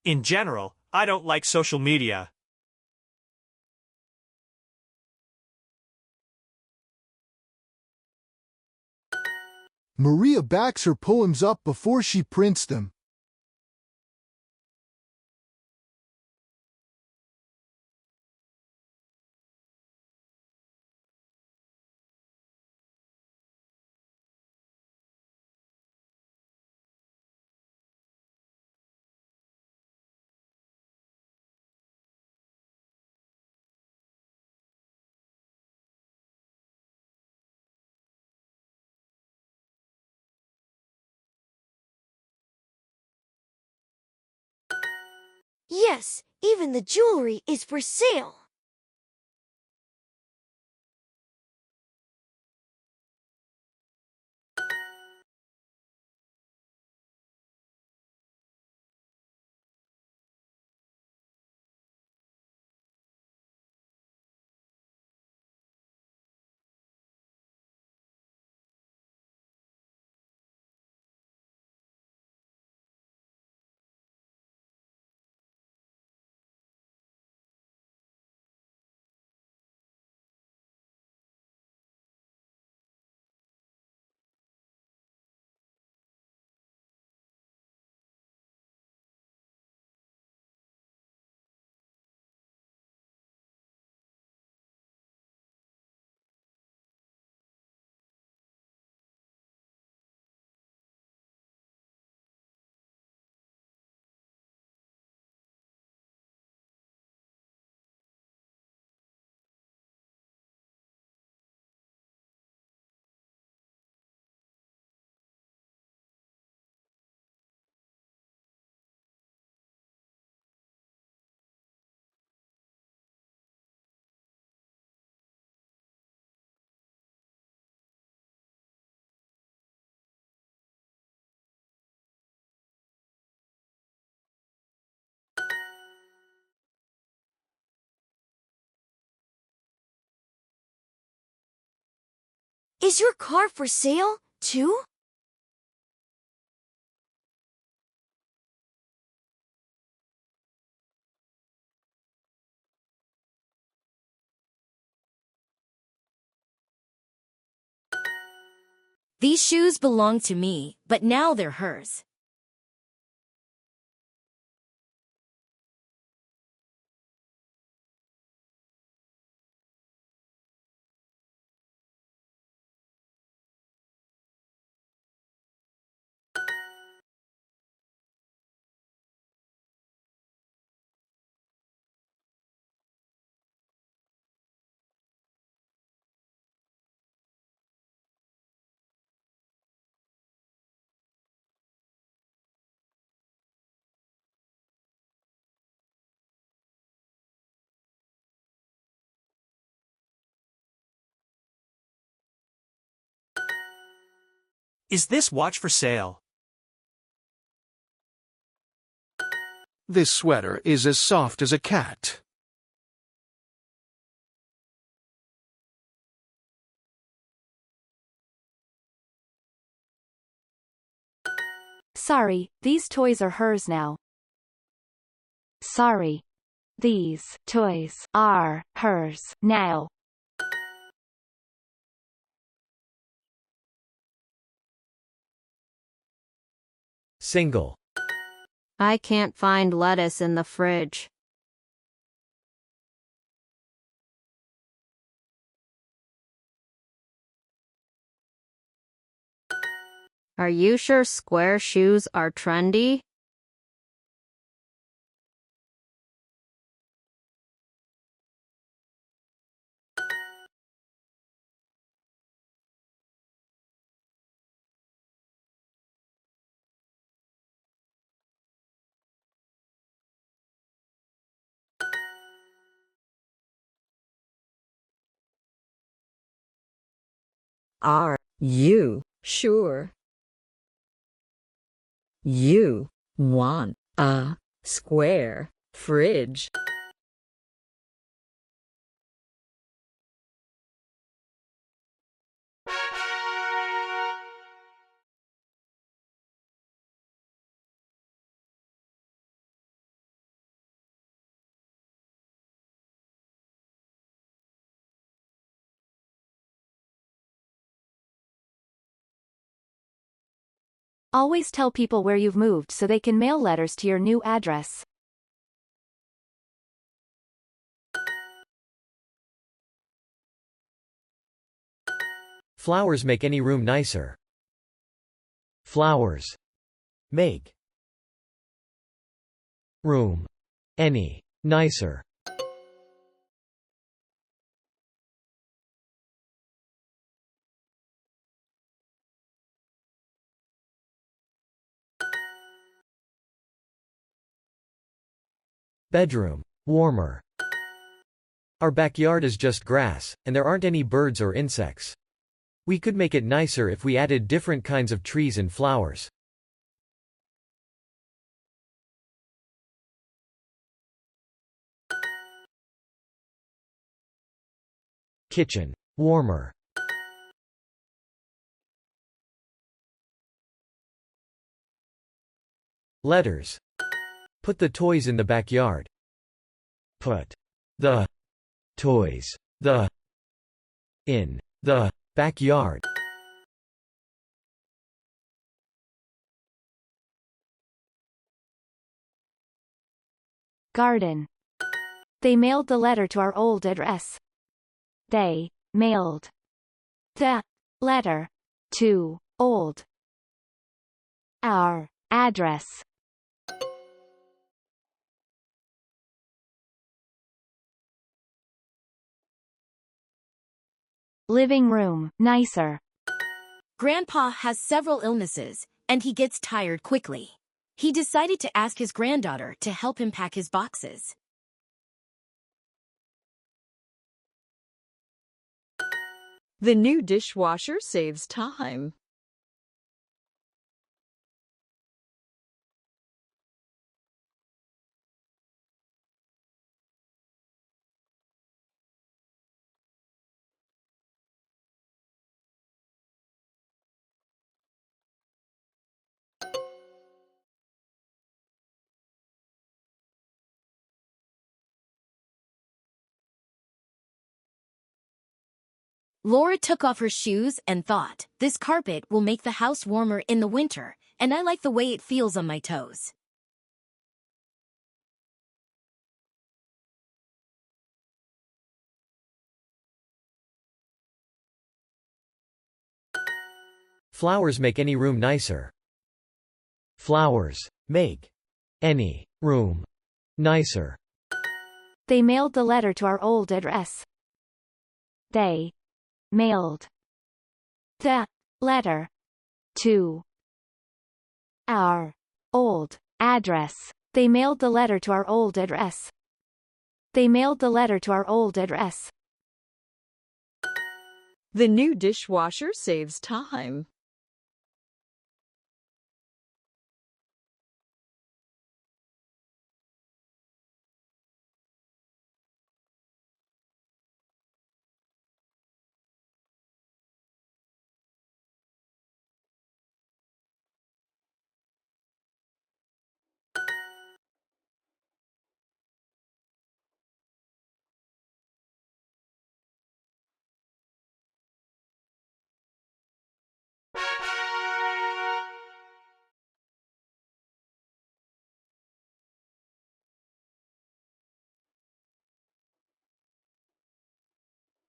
In general, I don't like social media. Maria backs her poems up before she prints them. Yes, even the jewelry is for sale. Is your car for sale, too? These shoes belong to me, but now they're hers. Is this watch for sale? This sweater is as soft as a cat. Sorry, these toys are hers now. Sorry. These toys are hers now. Single. I can't find lettuce in the fridge. Are you sure square shoes are trendy? Are you sure you want a square fridge? Always tell people where you've moved so they can mail letters to your new address. Flowers make any room nicer. Flowers make room any nicer. Bedroom warmer. Our backyard is just grass, and there aren't any birds or insects. We could make it nicer if we added different kinds of trees and flowers. Kitchen warmer. Letters. Put the toys in the backyard. Put the toys in the backyard. Garden. They mailed the letter to our old address. They mailed the letter to old our address. Living room nicer. Grandpa has several illnesses, and he gets tired quickly. He decided to ask his granddaughter to help him pack his boxes. The new dishwasher saves time. Laura took off her shoes and thought, this carpet will make the house warmer in the winter, and I like the way it feels on my toes. Flowers make any room nicer. Flowers make any room nicer. They mailed the letter to our old address. They mailed the letter to our old address. They mailed the letter to our old address. They mailed the letter to our old address. The new dishwasher saves time.